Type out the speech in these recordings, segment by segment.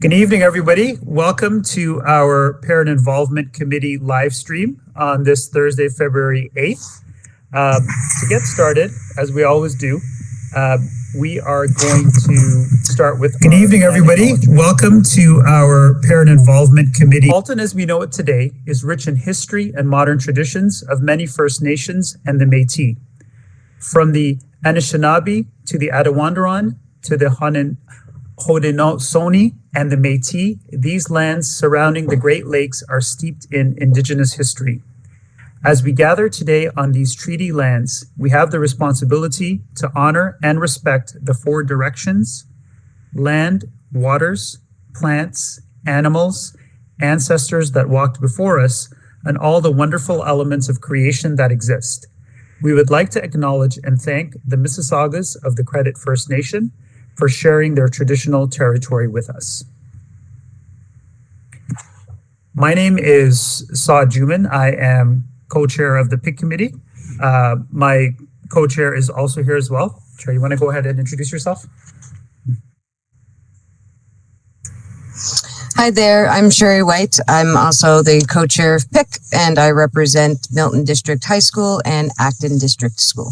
Good evening, everybody. Welcome to our Parent Involvement Committee live stream on this Thursday, February 8th. To get started, as we always do, we are going to start with... Good evening, everybody. Welcome to our Parent Involvement Committee. Halton, as we know it today, is rich in history and modern traditions of many First Nations and the Métis. From the Anishinaabe to the Attawandaron to the Haudenosaunee and the Métis, these lands surrounding the Great Lakes are steeped in Indigenous history. As we gather today on these treaty lands, we have the responsibility to honor and respect the four directions: land, waters, plants, animals, ancestors that walked before us, and all the wonderful elements of creation that exist. We would like to acknowledge and thank the Mississaugas of the Credit First Nation for sharing their traditional territory with us. My name is Saad Juman. I am co-chair of the PIC committee. My co-chair is also here as well. Chair, you want to go ahead and introduce yourself? Hi there, I'm Sherry White. I'm also the co-chair of PIC, and I represent Milton District High School and Acton District School.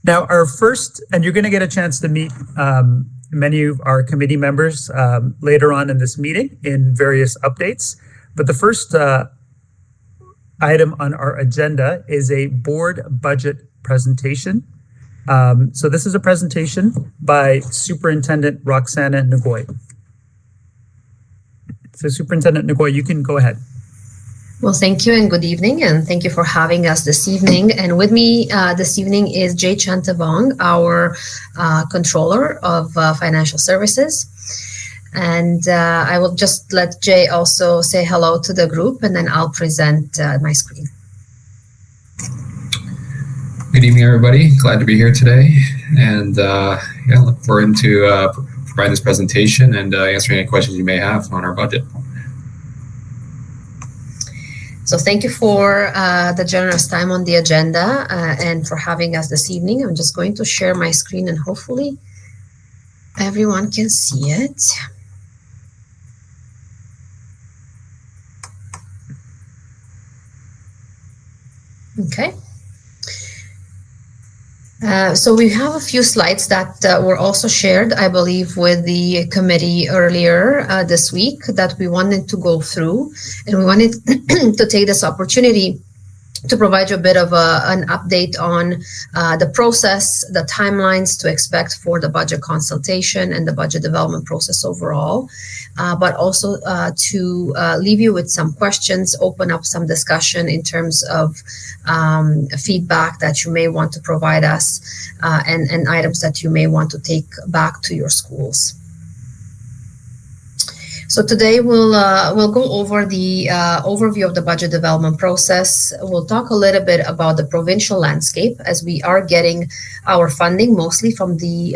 Now, our first, and you're going to get a chance to meet many of our committee members later on in this meeting in various updates. But the first item on our agenda is a board budget presentation. So this is a presentation by Superintendent Roxana Ngoy. So Superintendent Ngoy, you can go ahead. Well, thank you and good evening, and thank you for having us this evening. And with me this evening is Jay Chantabong, our Controller of Financial Services. And I will just let Jay also say hello to the group, and then I'll present my screen. Good evening, everybody. Glad to be here today. And look forward to providing this presentation and answering any questions you may have on our budget. So thank you for the generous time on the agenda and for having us this evening. I'm just going to share my screen and hopefully everyone can see it. Okay. So we have a few slides that were also shared, I believe, with the committee earlier this week that we wanted to go through, and we wanted to take this opportunity to provide you a bit of an update on the process, the timelines to expect for the budget consultation and the budget development process overall, but also to leave you with some questions, open up some discussion in terms of feedback that you may want to provide us and items that you may want to take back to your schools. So today we'll go over the overview of the budget development process. We'll talk a little bit about the provincial landscape, as we are getting our funding mostly from the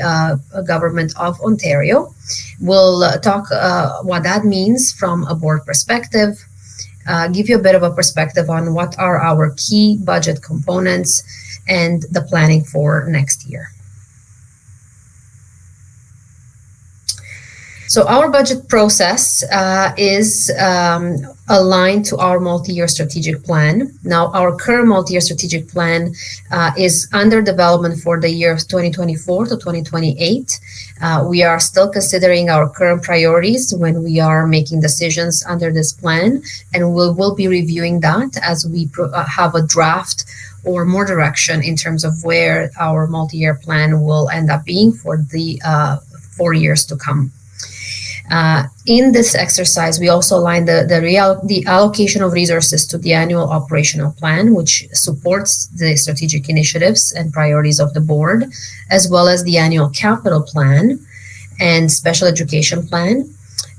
government of Ontario. We'll talk what that means from a board perspective, give you a bit of a perspective on what are our key budget components and the planning for next year. So our budget process is aligned to our multi-year strategic plan. Now, our current multi-year strategic plan is under development for the year 2024 to 2028. We are still considering our current priorities when we are making decisions under this plan, and we'll be reviewing that as we have a draft or more direction in terms of where our multi-year plan will end up being for the 4 years to come. In this exercise, we also align the allocation of resources to the annual operational plan, which supports the strategic initiatives and priorities of the board, as well as the annual capital plan and special education plan.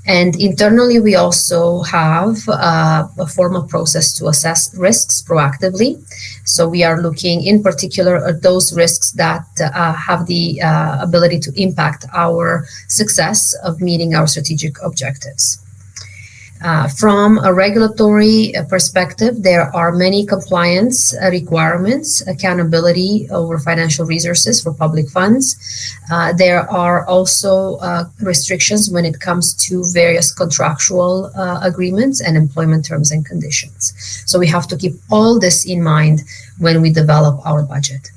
And internally, we also have a formal process to assess risks proactively. So we are looking in particular at those risks that have the ability to impact our success of meeting our strategic objectives. From a regulatory perspective, there are many compliance requirements, accountability over financial resources for public funds. There are also restrictions when it comes to various contractual agreements and employment terms and conditions. So we have to keep all this in mind when we develop our budget.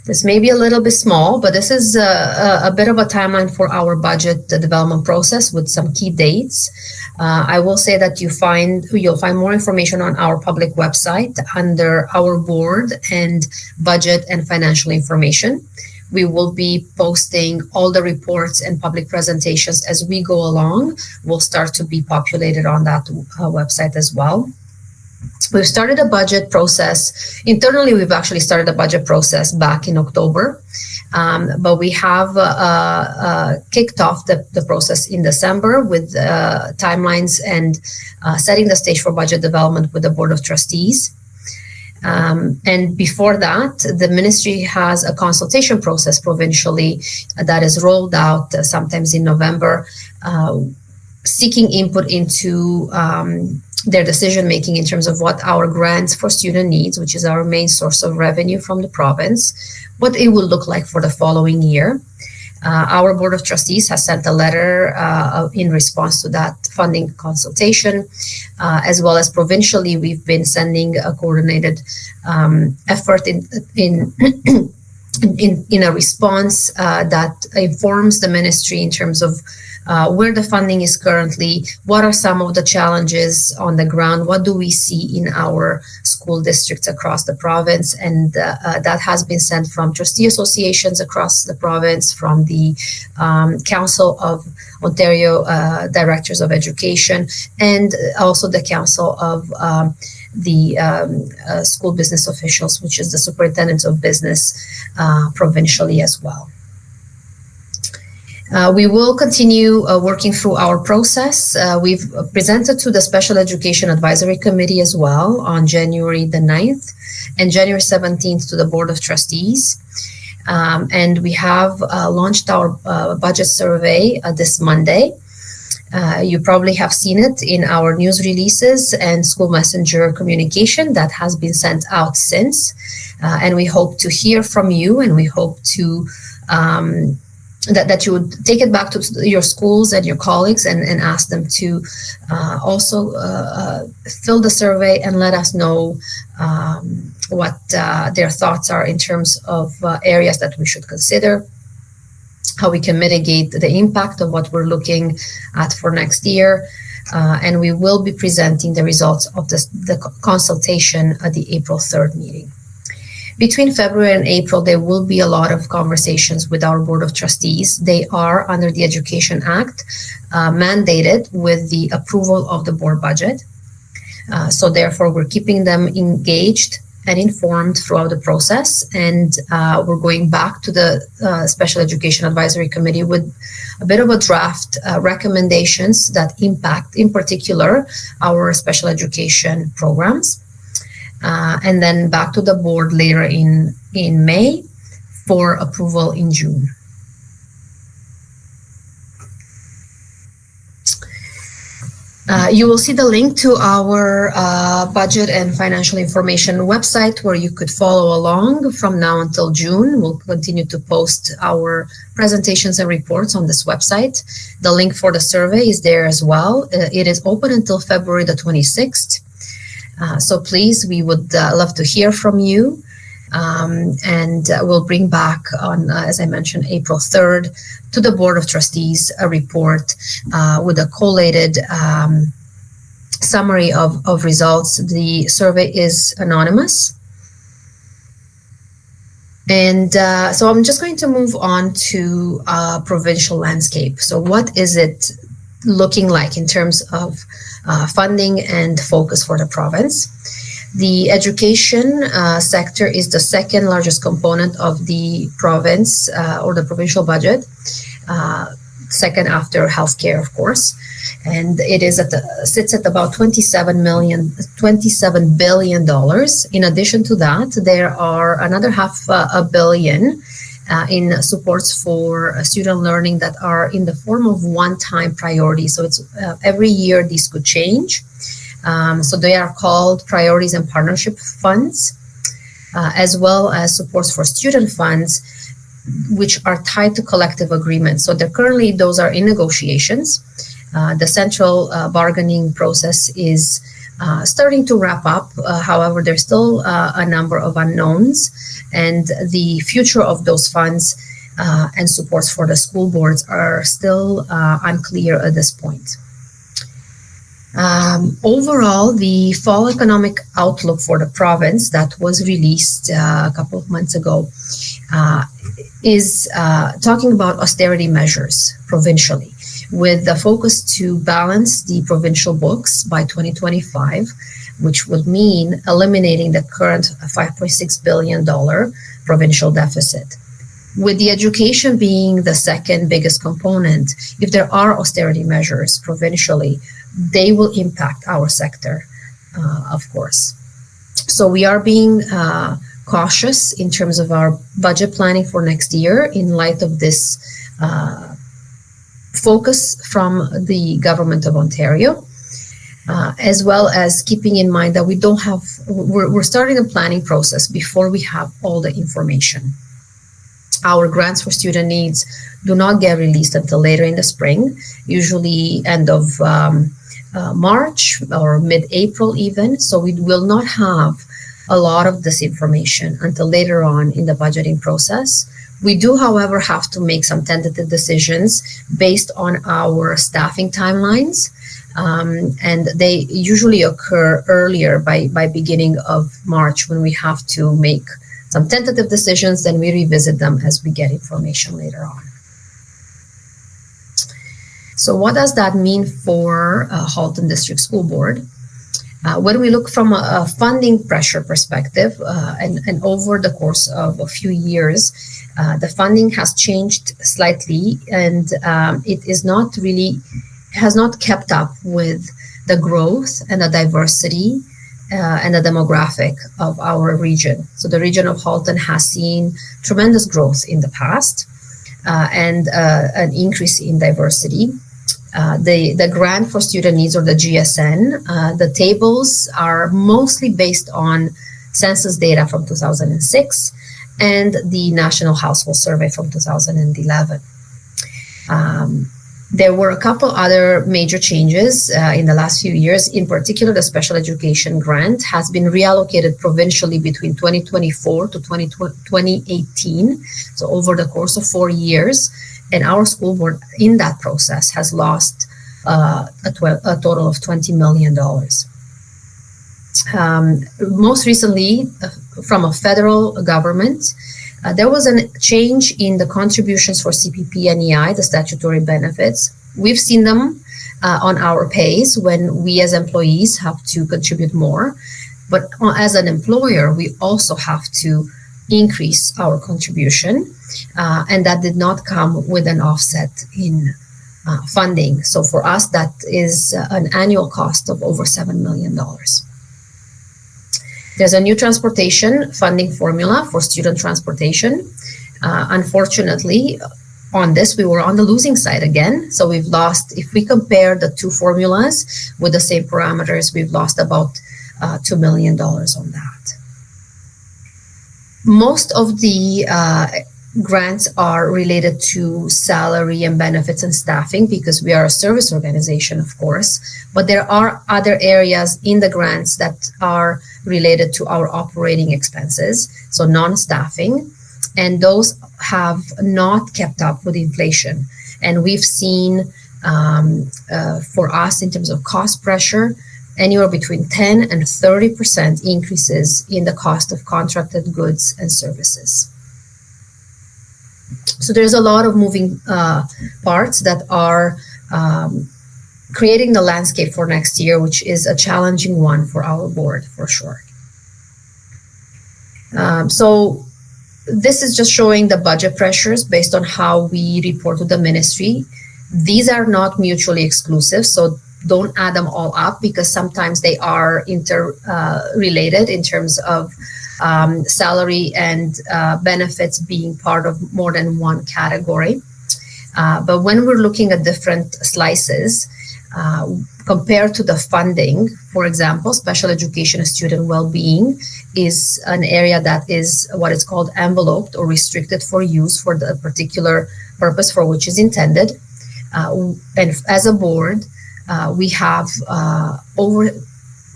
This may be a little bit small, but this is a bit of a timeline for our budget development process with some key dates. I will say that you'll find more information on our public website under our board and budget and financial information. We will be posting all the reports and public presentations as we go along. Will start to be populated on that website as well. We've started a budget process. Internally, we've actually started a budget process back in October, but we have kicked off the process in December with timelines and setting the stage for budget development with the Board of Trustees. And before that, the ministry has a consultation process provincially that is rolled out sometimes in November, seeking input into their decision making in terms of what our grants for student needs, which is our main source of revenue from the province, what it will look like for the following year. Our Board of Trustees has sent a letter in response to that funding consultation, as well as provincially, we've been sending a coordinated effort in a response that informs the ministry in terms of where the funding is currently, what are some of the challenges on the ground, what do we see in our school districts across the province, and that has been sent from trustee associations across the province, from the Council of Ontario Directors of Education, and also the Council of the School Business Officials, which is the Superintendents of Business provincially as well. We will continue working through our process. We've presented to the Special Education Advisory Committee as well on January the 9th and January 17th to the Board of Trustees. And we have launched our budget survey this Monday. You probably have seen it in our news releases and school messenger communication that has been sent out since. And we hope to hear from you, and we hope to that you would take it back to your schools and your colleagues and ask them to also fill the survey and let us know what their thoughts are in terms of areas that we should consider, how we can mitigate the impact of what we're looking at for next year. And we will be presenting the results of the consultation at the April 3rd meeting. Between February and April, there will be a lot of conversations with our Board of Trustees. They are, under the Education Act, mandated with the approval of the board budget. So therefore, we're keeping them engaged and informed throughout the process. And we're going back to the Special Education Advisory Committee with a bit of a draft recommendations that impact, in particular, our special education programs. And then back to the board later in May for approval in June. You will see the link to our budget and financial information website where you could follow along from now until June. We'll continue to post our presentations and reports on this website. The link for the survey is there as well. It is open until February the 26th. So please, we would love to hear from you, and we'll bring back on, as I mentioned, April 3rd to the Board of Trustees a report with a collated summary of results. The survey is anonymous. And so I'm just going to move on to provincial landscape. So what is it looking like in terms of funding and focus for the province? The education sector is the second largest component of the province or the provincial budget, second after healthcare, of course. And it is sits at about $27 billion. In addition to that, there are another $500 million in supports for student learning that are in the form of one-time priorities. So it's every year these could change. So they are called priorities and partnership funds, as well as supports for student funds, which are tied to collective agreements. So currently those are in negotiations. The central bargaining process is starting to wrap up. However, there's still a number of unknowns, and the future of those funds and supports for the school boards are still unclear at this point. Overall, the fall economic outlook for the province that was released a couple of months ago is talking about austerity measures provincially, with the focus to balance the provincial books by 2025, which would mean eliminating the current $5.6 billion provincial deficit. With the education being the second biggest component, if there are austerity measures provincially, they will impact our sector, of course. So we are being cautious in terms of our budget planning for next year in light of this focus from the government of Ontario, as well as keeping in mind that we're starting a planning process before we have all the information. Our grants for student needs do not get released until later in the spring, usually end of March or mid-April even. So we will not have a lot of this information until later on in the budgeting process. We do, however, have to make some tentative decisions based on our staffing timelines, and they usually occur earlier by beginning of March when we have to make some tentative decisions, then we revisit them as we get information later on. So what does that mean for Halton District School Board? When we look from a funding pressure perspective, and over the course of a few years, the funding has changed slightly, and it has not kept up with the growth and the diversity and the demographic of our region. So the region of Halton has seen tremendous growth in the past and an increase in diversity. The grant for student needs, or the GSN, the tables are mostly based on census data from 2006 and the National Household Survey from 2011. There were a couple other major changes in the last few years. In particular, the special education grant has been reallocated provincially between 2024 to 2018, so over the course of 4 years. And our school board in that process has lost a total of $20 million. Most recently, from a federal government, there was a change in the contributions for CPP and EI, the statutory benefits. We've seen them on our pays when we as employees have to contribute more. But as an employer, we also have to increase our contribution, and that did not come with an offset in funding. So for us, that is an annual cost of over $7 million. There's a new transportation funding formula for student transportation. Unfortunately, on this, we were on the losing side again. So we've lost, if we compare the two formulas with the same parameters, we've lost about $2 million on that. Most of the grants are related to salary and benefits and staffing because we are a service organization, of course, but there are other areas in the grants that are related to our operating expenses, so non-staffing, and those have not kept up with inflation. And we've seen for us in terms of cost pressure, anywhere between 10 and 30% increases in the cost of contracted goods and services. So there's a lot of moving parts that are creating the landscape for next year, which is a challenging one for our board, for sure. So this is just showing the budget pressures based on how we report to the ministry. These are not mutually exclusive, so don't add them all up because sometimes they are interrelated in terms of salary and benefits being part of more than one category. But when we're looking at different slices, compared to the funding, for example, special education and student well-being is an area that is what is called enveloped or restricted for use for the particular purpose for which is intended. And as a board, we have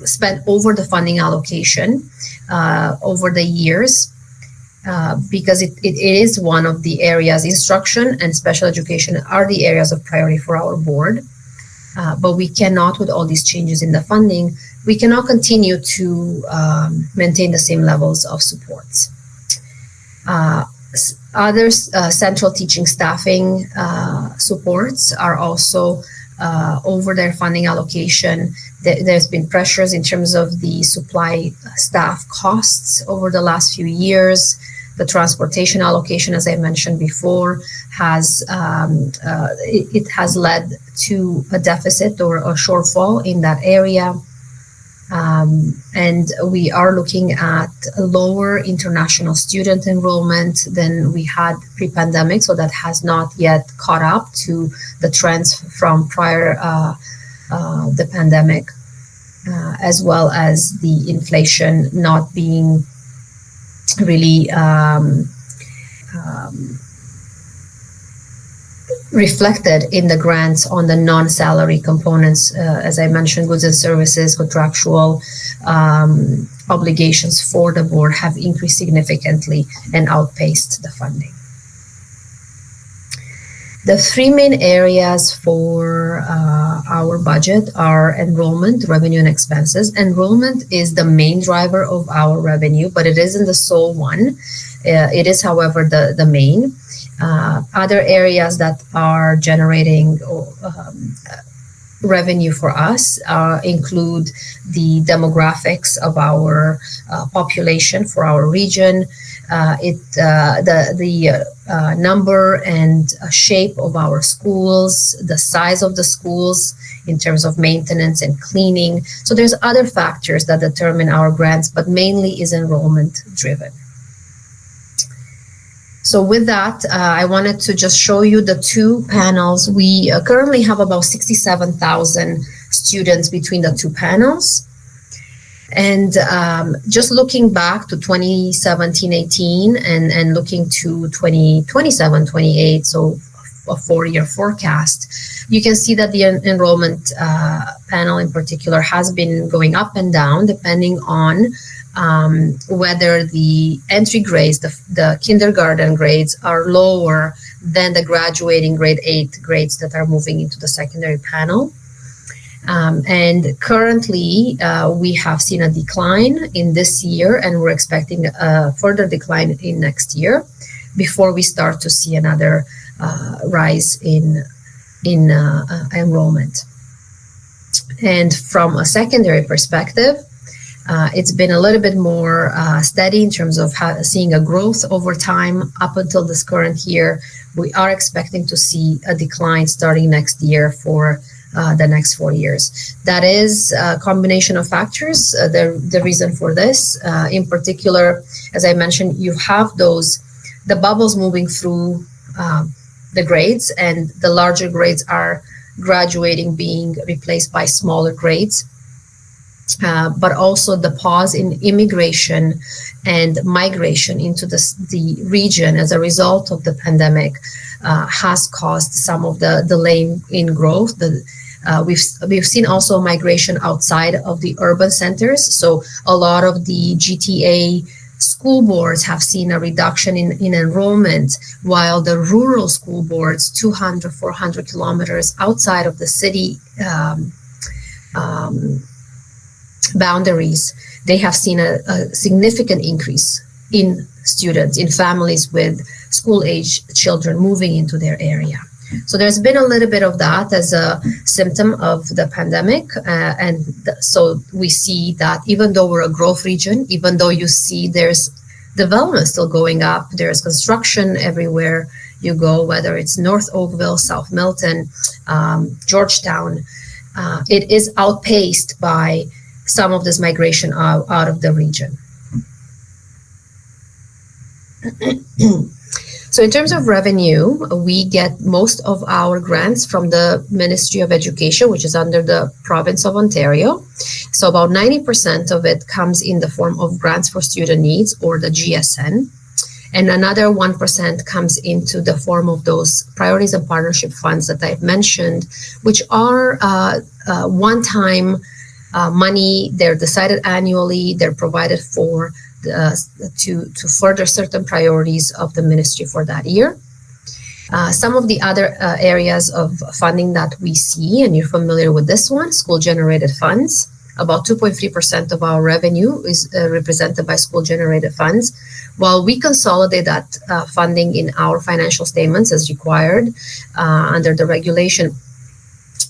spent over the funding allocation over the years because it is one of the areas. Instruction and special education are the areas of priority for our board. But we cannot, with all these changes in the funding, we cannot continue to maintain the same levels of supports. Other central teaching staffing supports are also over their funding allocation. There's been pressures in terms of the supply staff costs over the last few years. The transportation allocation, as I mentioned before, has led to a deficit or a shortfall in that area. And we are looking at a lower international student enrollment than we had pre-pandemic, so that has not yet caught up to the trends from prior the pandemic, as well as the inflation not being really reflected in the grants on the non-salary components. As I mentioned, goods and services, contractual obligations for the board have increased significantly and outpaced the funding. The three main areas for our budget are enrollment, revenue, and expenses. Enrollment is the main driver of our revenue, but it isn't the sole one. It is, however, the main. Other areas that are generating revenue for us include the demographics of our population for our region, the number and shape of our schools, the size of the schools in terms of maintenance and cleaning. So there's other factors that determine our grants, but mainly is enrollment driven. So with that, I wanted to just show you the two panels. We currently have about 67,000 students between the two panels. And just looking back to 2017-18 and looking to 2027-28, so a 4-year forecast, you can see that the enrollment panel in particular has been going up and down depending on whether the entry grades, the kindergarten grades, are lower than the graduating grade 8 grades that are moving into the secondary panel. And currently, we have seen a decline in this year, and we're expecting a further decline in next year before we start to see another rise in enrollment. And from a secondary perspective, it's been a little bit more steady in terms of seeing a growth over time up until this current year. We are expecting to see a decline starting next year for the next 4 years. That is a combination of factors. The reason for this, in particular, as I mentioned, you have the bubbles moving through the grades, and the larger grades are graduating, being replaced by smaller grades. But also the pause in immigration and migration into the region as a result of the pandemic has caused some of the delay in growth. We've seen also migration outside of the urban centers. So a lot of the GTA school boards have seen a reduction in enrollment, while the rural school boards, 200, 400 kilometers outside of the city boundaries, they have seen a significant increase in students, in families with school-age children moving into their area. So there's been a little bit of that as a symptom of the pandemic. So we see that even though we're a growth region, even though you see there's development still going up, there's construction everywhere you go, whether it's North Oakville, South Milton, Georgetown, it is outpaced by some of this migration out of the region. So in terms of revenue, we get most of our grants from the Ministry of Education, which is under the province of Ontario. So about 90% of it comes in the form of grants for student needs, or the GSN. And another 1% comes into the form of those priorities and partnership funds that I've mentioned, which are one-time money. They're decided annually. They're provided for to further certain priorities of the ministry for that year. Some of the other areas of funding that we see, and you're familiar with this one, school-generated funds. About 2.3% of our revenue is represented by school-generated funds. While we consolidate that funding in our financial statements as required under the regulation,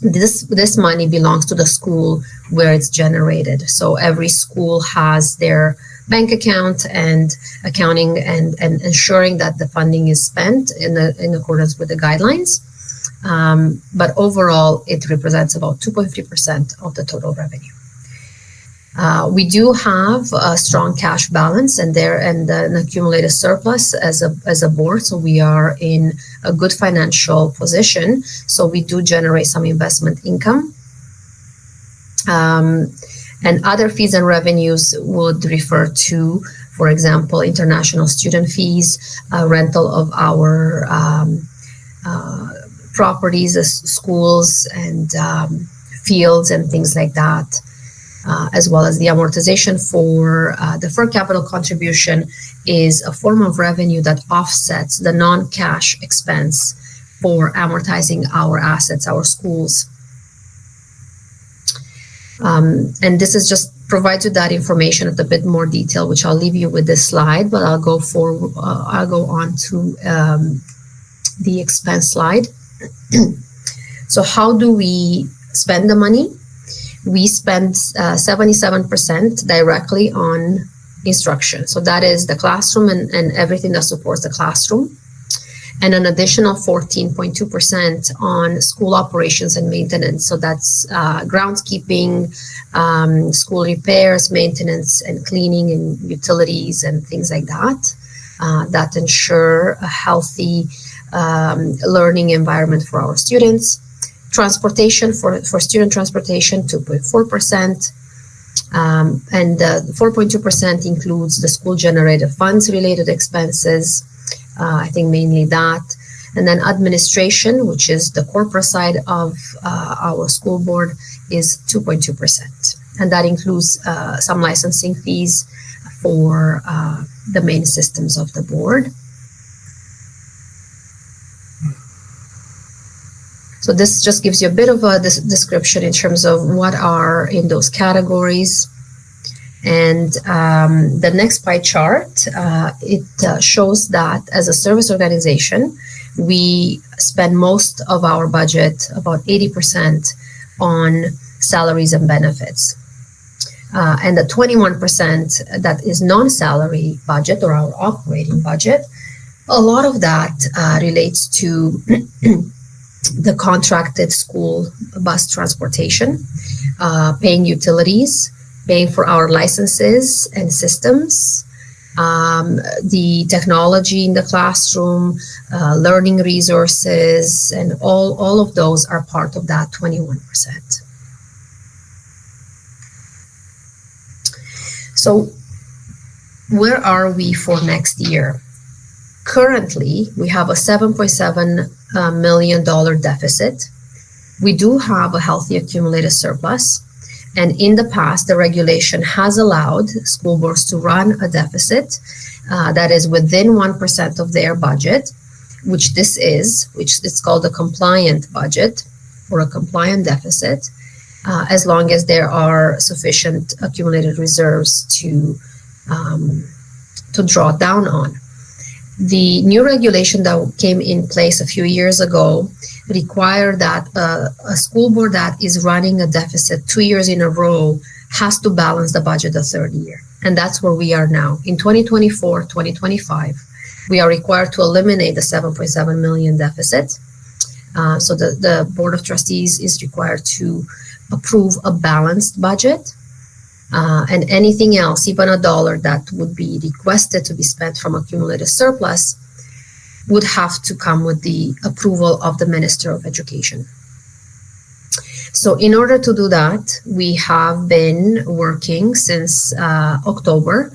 this money belongs to the school where it's generated. So every school has their bank account and accounting and ensuring that the funding is spent in accordance with the guidelines. But overall, it represents about 2.3% of the total revenue. We do have a strong cash balance and an accumulated surplus as a board, so we are in a good financial position. So we do generate some investment income. And other fees and revenues would refer to, for example, international student fees, rental of our properties as schools and fields and things like that. As well as the amortization for deferred capital contribution is a form of revenue that offsets the non-cash expense for amortizing our assets, our schools. And this is just provides you that information at a bit more detail, which I'll leave you with this slide, but I'll go on to the expense slide. So how do we spend the money? We spend 77% directly on instruction. So that is the classroom and everything that supports the classroom. And an additional 14.2% on school operations and maintenance. So that's groundskeeping, school repairs, maintenance, and cleaning and utilities and things like that, that ensure a healthy learning environment for our students. Transportation, for student transportation, 2.4%. And 4.2% includes the school-generated funds-related expenses, I think mainly that. And then administration, which is the corporate side of our school board, is 2.2%. And that includes some licensing fees for the main systems of the board. So this just gives you a bit of a description in terms of what are in those categories. And the next pie chart, it shows that as a service organization, we spend most of our budget, about 80%, on salaries and benefits. And the 21% that is non-salary budget, or our operating budget, a lot of that relates to the contracted school bus transportation, paying utilities, paying for our licenses and systems, the technology in the classroom, learning resources, and all of those are part of that 21%. So where are we for next year? Currently, we have a $7.7 million deficit. We do have a healthy accumulated surplus. And in the past, the regulation has allowed school boards to run a deficit that is within 1% of their budget, which it's called a compliant budget or a compliant deficit, as long as there are sufficient accumulated reserves to draw down on. The new regulation that came in place a few years ago required that a school board that is running a deficit 2 years in a row has to balance the budget the third year. And that's where we are now. In 2024, 2025, we are required to eliminate the $7.7 million deficit. So the Board of Trustees is required to approve a balanced budget. And anything else, even a dollar that would be requested to be spent from accumulated surplus, would have to come with the approval of the Minister of Education. So in order to do that, we have been working since October,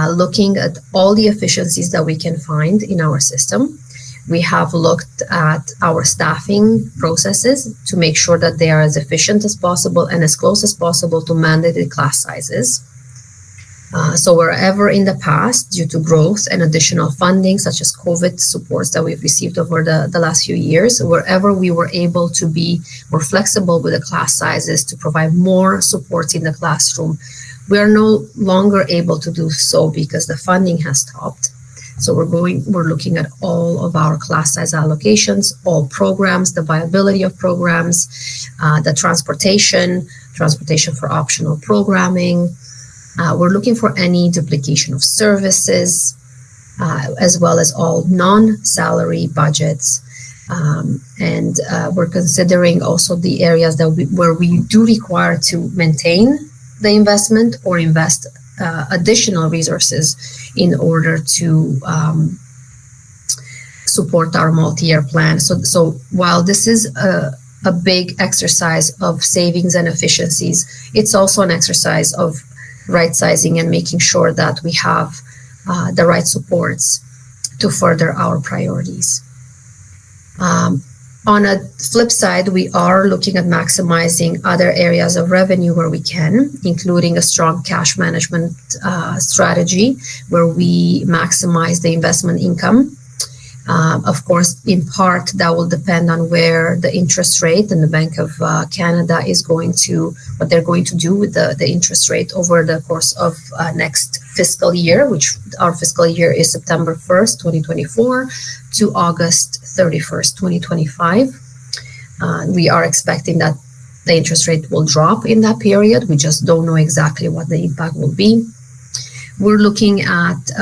looking at all the efficiencies that we can find in our system. We have looked at our staffing processes to make sure that they are as efficient as possible and as close as possible to mandated class sizes. So wherever in the past, due to growth and additional funding, such as COVID supports that we've received over the last few years, wherever we were able to be more flexible with the class sizes to provide more support in the classroom, we are no longer able to do so because the funding has stopped. So we're looking at all of our class size allocations, all programs, the viability of programs, the transportation for optional programming. We're looking for any duplication of services, as well as all non-salary budgets. And we're considering also the areas that where we do require to maintain the investment or invest additional resources in order to support our multi-year plan. So while this is a big exercise of savings and efficiencies, it's also an exercise of right sizing and making sure that we have the right supports to further our priorities. On a flip side, we are looking at maximizing other areas of revenue where we can, including a strong cash management strategy where we maximize the investment income. Of course, in part, that will depend on where the interest rate and the Bank of Canada is going to, what they're going to do with the interest rate over the course of next fiscal year, which our fiscal year is September 1st, 2024 to August 31st, 2025. We are expecting that the interest rate will drop in that period. We just don't know exactly what the impact will be. We're looking at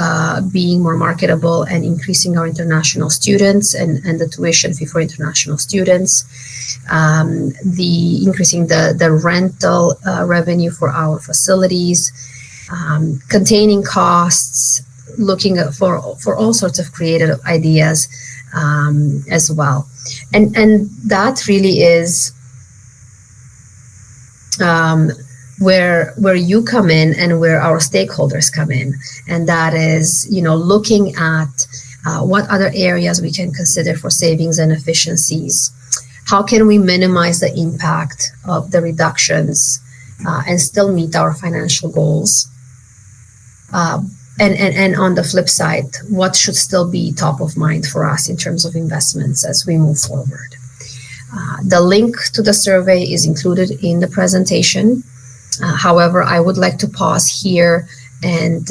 being more marketable and increasing our international students and the tuition fee for international students, increasing the rental revenue for our facilities, containing costs, looking for all sorts of creative ideas as well. And that really is where you come in and where our stakeholders come in. And that is, looking at what other areas we can consider for savings and efficiencies. How can we minimize the impact of the reductions and still meet our financial goals? And on the flip side, what should still be top of mind for us in terms of investments as we move forward? The link to the survey is included in the presentation. However, I would like to pause here and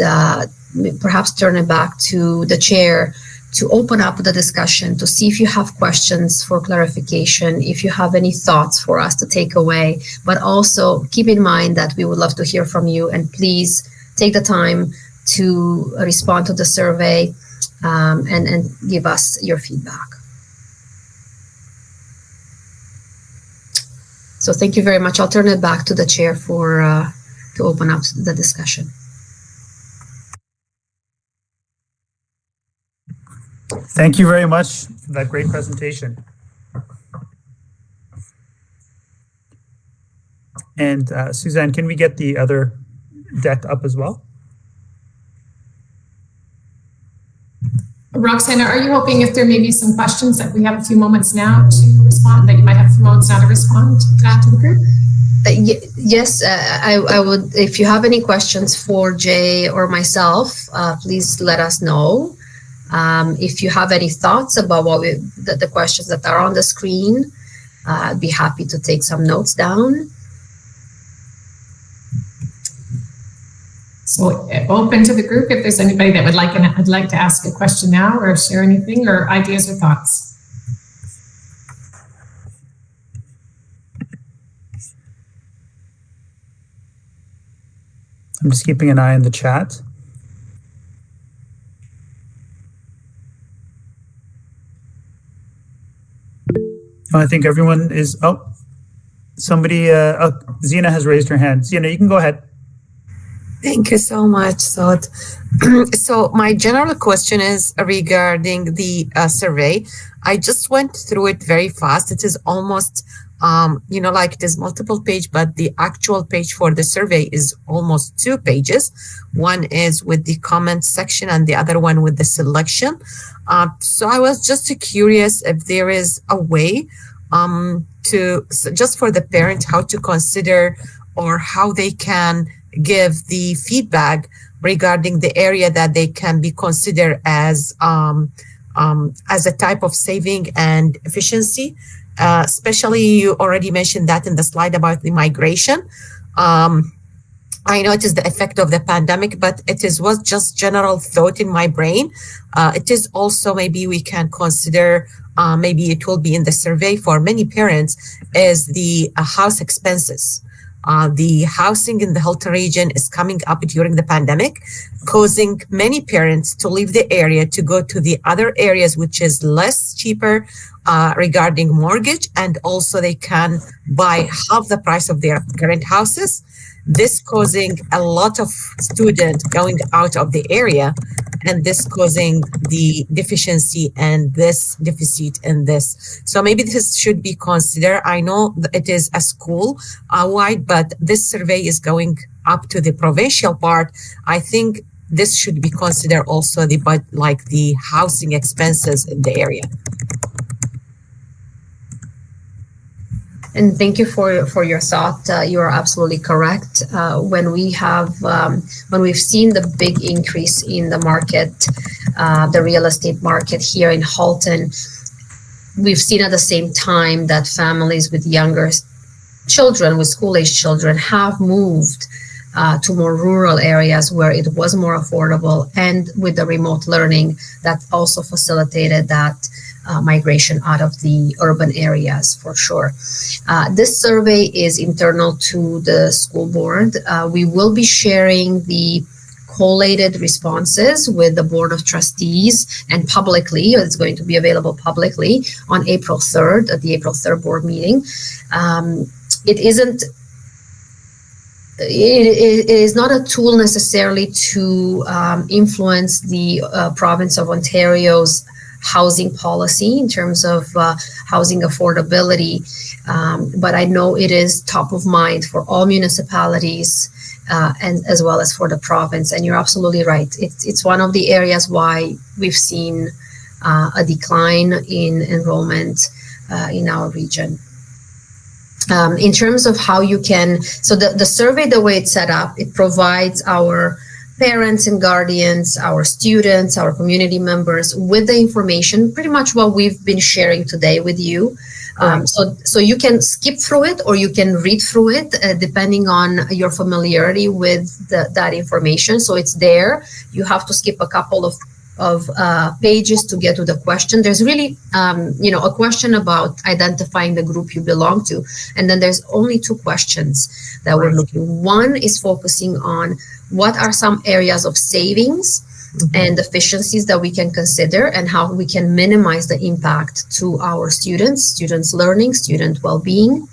perhaps turn it back to the chair to open up the discussion, to see if you have questions for clarification, if you have any thoughts for us to take away, but also keep in mind that we would love to hear from you, and please take the time to respond to the survey and give us your feedback. So thank you very much. I'll turn it back to the chair to open up the discussion. Thank you very much for that great presentation. And Suzanne, can we get the other deck up as well? Roxana, are you hoping if there may be some questions that we have a few moments now to respond, that you might have a few moments now to respond to the group? Yes, I would. If you have any questions for Jay or myself, please let us know. If you have any thoughts about the questions that are on the screen, I'd be happy to take some notes down. So open to the group if there's anybody that would like to ask a question now or share anything or ideas or thoughts. I'm just keeping an eye on the chat. I think everyone is, somebody, Zena has raised her hand. Zena, you can go ahead. Thank you so much, Sod. So my general question is regarding the survey. I just went through it very fast. It is almost, like it is multiple page, but the actual page for the survey is almost 2 pages. One is with the comment section and the other one with the selection. So I was just curious if there is a way just for the parent, how to consider or how they can give the feedback regarding the area that they can be considered as a type of saving and efficiency. Especially, you already mentioned that in the slide about the migration. I know it is the effect of the pandemic, but was just general thought in my brain. It is also maybe we can consider, maybe it will be in the survey for many parents, is the house expenses. The housing in the Halton region is coming up during the pandemic, causing many parents to leave the area to go to the other areas, which is less cheaper regarding mortgage, and also they can buy half the price of their current houses. This causing a lot of students going out of the area, and this causing the deficiency and this deficit in this. So maybe this should be considered. I know that it is a school wide, but this survey is going up to the provincial part. I think this should be considered also the housing expenses in the area. And thank you for your thought. You are absolutely correct. When we've seen the big increase in the market, the real estate market here in Halton, we've seen at the same time that families with younger children, with school-age children, have moved to more rural areas where it was more affordable, and with the remote learning that also facilitated that migration out of the urban areas, for sure. This survey is internal to the school board. We will be sharing the collated responses with the Board of Trustees and publicly. It's going to be available publicly on April 3rd at the April 3rd board meeting. It is not a tool necessarily to influence the province of Ontario's housing policy in terms of housing affordability, but I know it is top of mind for all municipalities and as well as for the province. And you're absolutely right. It's one of the areas why we've seen a decline in enrollment in our region. In terms of how you can, so the survey, the way it's set up, it provides our parents and guardians, our students, our community members with the information, pretty much what we've been sharing today with you. So you can skip through it or you can read through it depending on your familiarity with that information. So it's there. You have to skip a couple of pages to get to the question. There's really, a question about identifying the group you belong to. And then there's only 2 questions that we're looking. One is focusing on what are some areas of savings and efficiencies that we can consider and how we can minimize the impact to our students' learning, student well-being.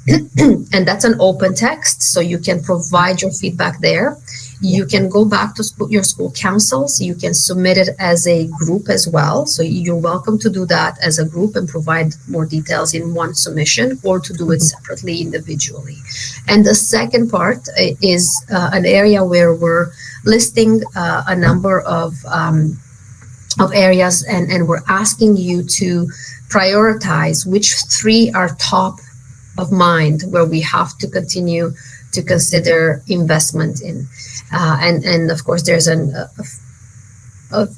And that's an open text, so you can provide your feedback there. You can go back to your school councils. You can submit it as a group as well. So you're welcome to do that as a group and provide more details in one submission, or to do it separately individually. And the second part is an area where we're listing a number of areas, and we're asking you to prioritize which 3 are top of mind where we have to continue to consider investment in. And of course, there's a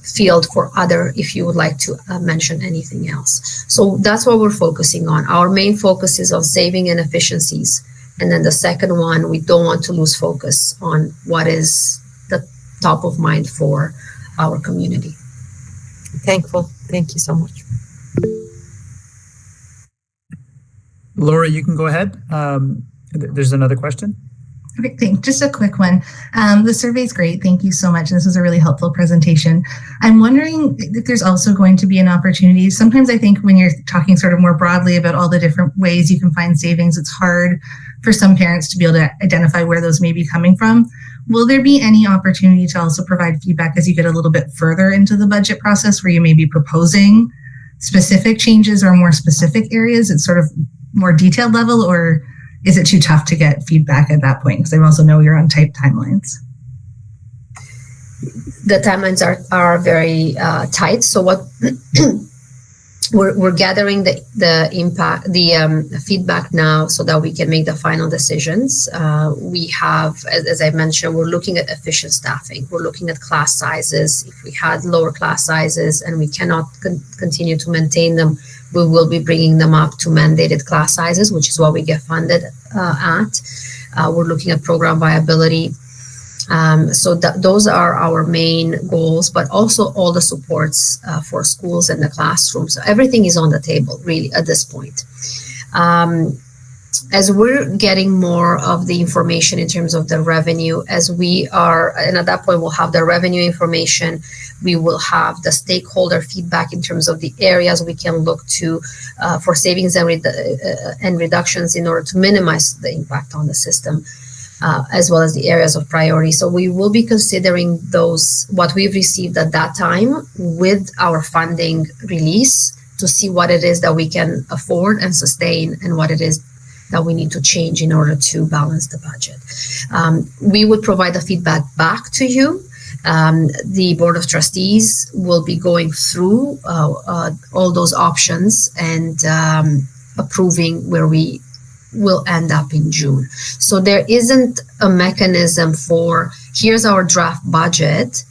field for other if you would like to mention anything else. So that's what we're focusing on. Our main focus is on saving and efficiencies. And then the second one, we don't want to lose focus on what is the top of mind for our community. Thankful. Thank you so much. Laura, you can go ahead. There's another question. Perfect. Thanks. Just a quick one. The survey is great. Thank you so much. This was a really helpful presentation. I'm wondering if there's also going to be an opportunity. Sometimes I think when you're talking sort of more broadly about all the different ways you can find savings, it's hard for some parents to be able to identify where those may be coming from. Will there be any opportunity to also provide feedback as you get a little bit further into the budget process where you may be proposing specific changes or more specific areas at sort of more detailed level, or is it too tough to get feedback at that point? Because I also know you're on tight timelines. The timelines are very tight. So what we're gathering the feedback now so that we can make the final decisions. We have, as I mentioned, we're looking at efficient staffing. We're looking at class sizes. If we had lower class sizes and we cannot continue to maintain them, we will be bringing them up to mandated class sizes, which is what we get funded at. We're looking at program viability. So those are our main goals, but also all the supports for schools and the classrooms. So everything is on the table, really, at this point. As we're getting more of the information in terms of the revenue, and at that point we'll have the revenue information, we will have the stakeholder feedback in terms of the areas we can look to for savings and reductions in order to minimize the impact on the system, as well as the areas of priority. So we will be considering what we've received at that time with our funding release to see what it is that we can afford and sustain and what it is that we need to change in order to balance the budget. We would provide the feedback back to you. The Board of Trustees will be going through all those options and approving where we will end up in June. So there isn't a mechanism for, here's our draft budget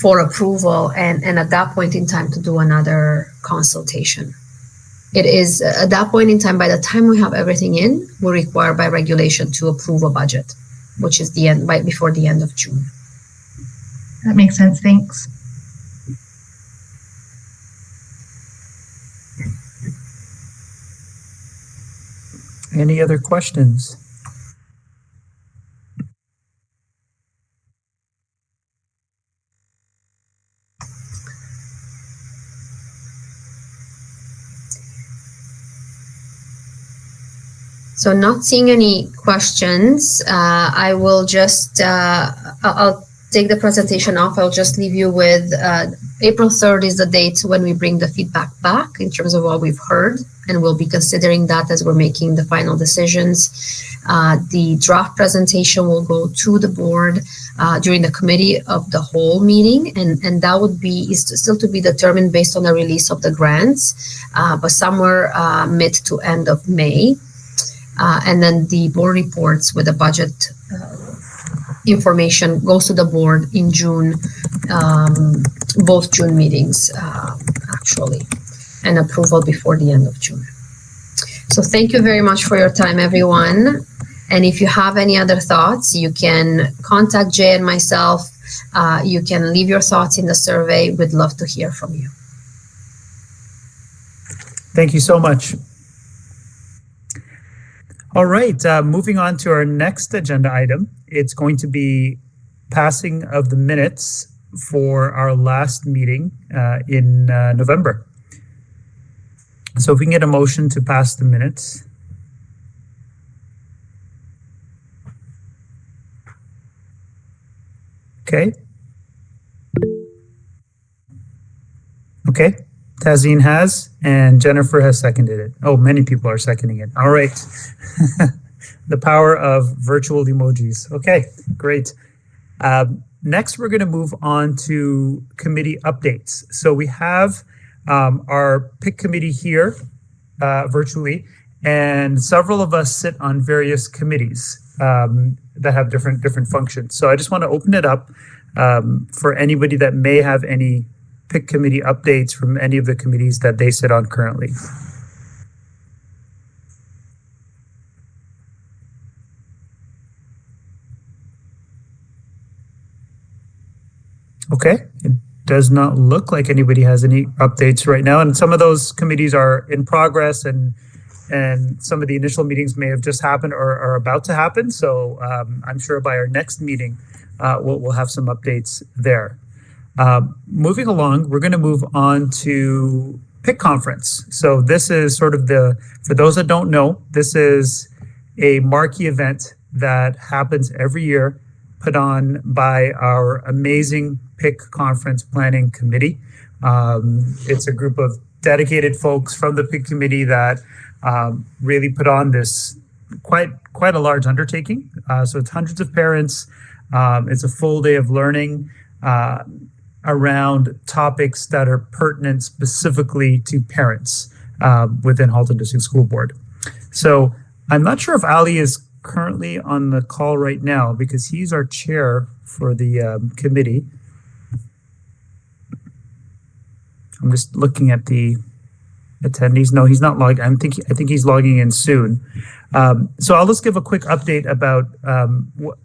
for approval and at that point in time to do another consultation. It is at that point in time, by the time we have everything in, we're required by regulation to approve a budget, which is before the end of June. That makes sense. Thanks. Any other questions? So not seeing any questions, I will just, I'll take the presentation off. I'll just leave you with April 3rd is the date when we bring the feedback back in terms of what we've heard, and we'll be considering that as we're making the final decisions. The draft presentation will go to the board during the committee of the whole meeting, and that is still to be determined based on the release of the grants, but somewhere mid to end of May. And then the board reports with the budget information goes to the board in June, both June meetings, actually, and approval before the end of June. So thank you very much for your time, everyone. And if you have any other thoughts, you can contact Jay and myself. You can leave your thoughts in the survey. We'd love to hear from you. Thank you so much. All right, moving on to our next agenda item. It's going to be passing of the minutes for our last meeting in November. So if we can get a motion to pass the minutes. Okay. Okay. Tazeen has, and Jennifer has seconded it. Oh, many people are seconding it. All right. The power of virtual emojis. Okay, great. Next, we're going to move on to committee updates. So we have our PIC committee here virtually, and several of us sit on various committees that have different functions. So I just want to open it up for anybody that may have any PIC committee updates from any of the committees that they sit on currently. Okay, it does not look like anybody has any updates right now, and some of those committees are in progress and and some of the initial meetings may have just happened or are about to happen. So I'm sure by our next meeting, we'll have some updates there. Moving along, we're going to move on to PIC conference. So this is sort of for those that don't know, this is a marquee event that happens every year, put on by our amazing PIC conference planning committee. It's a group of dedicated folks from the PIC committee that really put on this quite a large undertaking. So it's hundreds of parents. It's a full day of learning around topics that are pertinent specifically to parents within Halton District School Board. So I'm not sure if Ali is currently on the call right now because he's our chair for the committee. I'm just looking at the attendees. No, he's not logged. I think he's logging in soon. So I'll just give a quick update about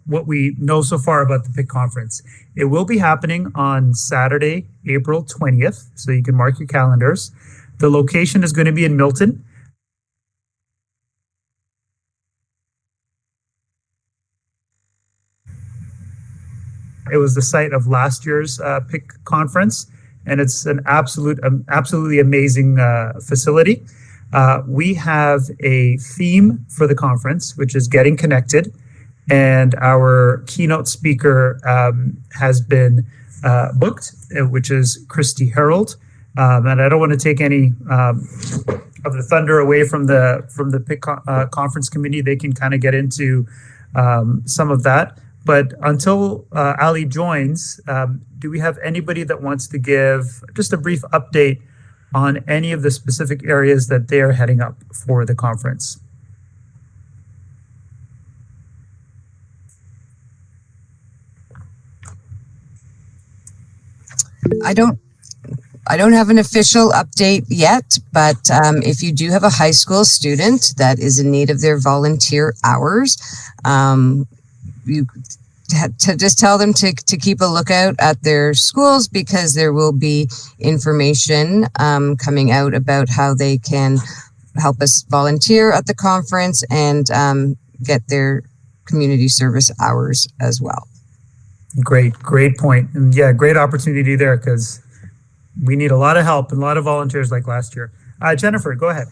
what we know so far about the PIC conference. It will be happening on Saturday, April 20th, so you can mark your calendars. The location is going to be in Milton. It was the site of last year's PIC conference, and it's an absolutely amazing facility. We have a theme for the conference, which is getting connected, and our keynote speaker has been booked, which is Christy Harold. And I don't want to take any of the thunder away from the PIC conference committee. They can kind of get into some of that. But until Ali joins, do we have anybody that wants to give just a brief update on any of the specific areas that they're heading up for the conference? I don't have an official update yet, but if you do have a high school student that is in need of their volunteer hours, you to just tell them to keep a lookout at their schools, because there will be information coming out about how they can help us volunteer at the conference and get their community service hours as well. Great point. And yeah, great opportunity there, because we need a lot of help and a lot of volunteers like last year. Jennifer, go ahead.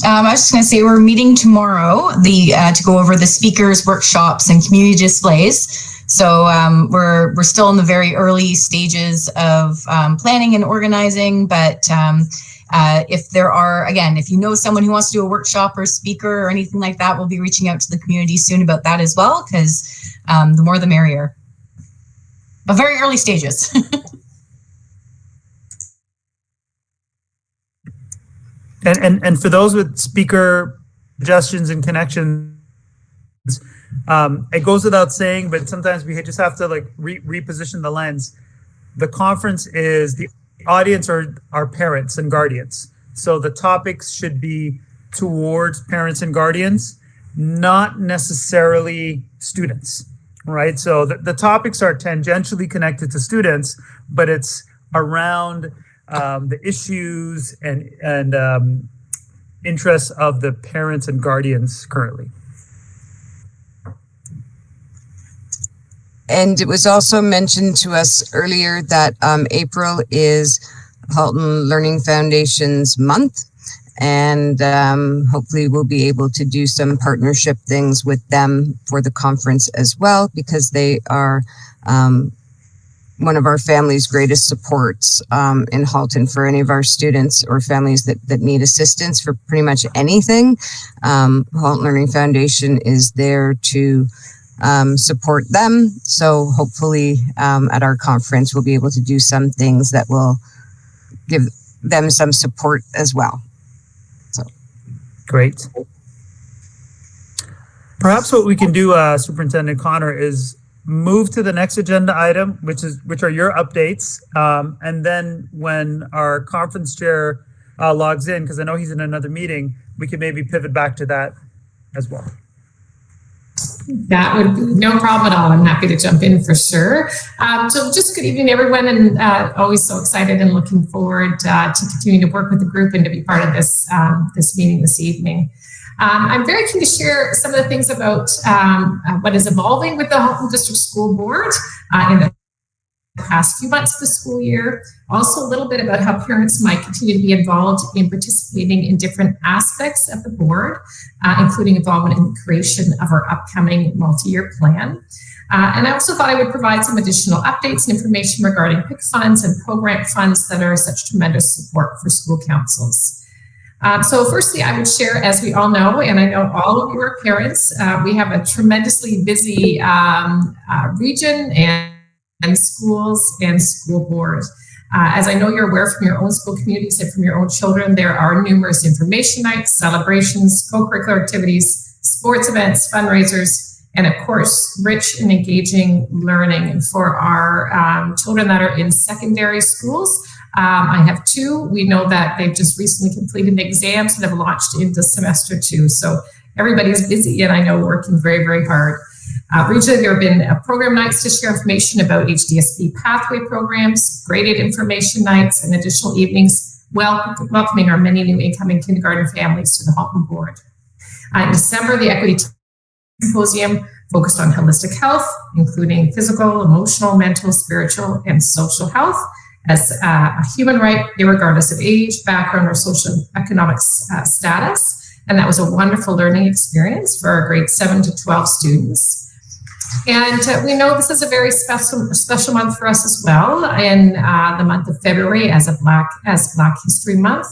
I was just going to say we're meeting tomorrow to go over the speakers, workshops, and community displays. So we're still in the very early stages of planning and organizing. But if there are, again, if you know someone who wants to do a workshop or speaker or anything like that, we'll be reaching out to the community soon about that as well, because the more the merrier. But very early stages. And for those with speaker suggestions and connections, it goes without saying, but sometimes we just have to like reposition the lens. The conference is, the audience are our parents and guardians. So the topics should be towards parents and guardians, not necessarily students, right? So the topics are tangentially connected to students, but it's around the issues and interests of the parents and guardians currently. And it was also mentioned to us earlier that April is Halton Learning Foundation's month, and hopefully we'll be able to do some partnership things with them for the conference as well, because they are one of our family's greatest supports in Halton for any of our students or families that need assistance for pretty much anything. Halton Learning Foundation is there to support them. So hopefully at our conference, we'll be able to do some things that will give them some support as well. So great. Perhaps what we can do, Superintendent Connor, is move to the next agenda item, which are your updates. And then when our conference chair logs in, because I know he's in another meeting, we can maybe pivot back to that as well. That would be no problem at all. I'm happy to jump in for sure. So just good evening, everyone, and always so excited and looking forward to continuing to work with the group and to be part of this meeting this evening. I'm very keen to share some of the things about what is evolving with the Halton District School Board in the past few months of the school year. Also a little bit about how parents might continue to be involved in participating in different aspects of the board, including involvement in the creation of our upcoming multi-year plan. And I also thought I would provide some additional updates and information regarding PIC funds and program funds that are such tremendous support for school councils. So firstly, I would share, as we all know, and I know all of you are parents, we have a tremendously busy region and schools and school board. As I know you're aware from your own school communities and from your own children, there are numerous information nights, celebrations, co-curricular activities, sports events, fundraisers, and of course, rich and engaging learning for our children that are in secondary schools. I have two. We know that they've just recently completed exams and have launched into semester 2. So everybody's busy and I know working very, very hard. Regionally, there have been program nights to share information about HDSB pathway programs, graded information nights, and additional evenings welcoming our many new incoming kindergarten families to the Halton board. In December, the Equity Symposium focused on holistic health, including physical, emotional, mental, spiritual, and social health as a human right, regardless of age, background, or socioeconomic status. And that was a wonderful learning experience for our grades 7 to 12 students. And we know this is a very special month for us as well, in the month of February as Black History Month.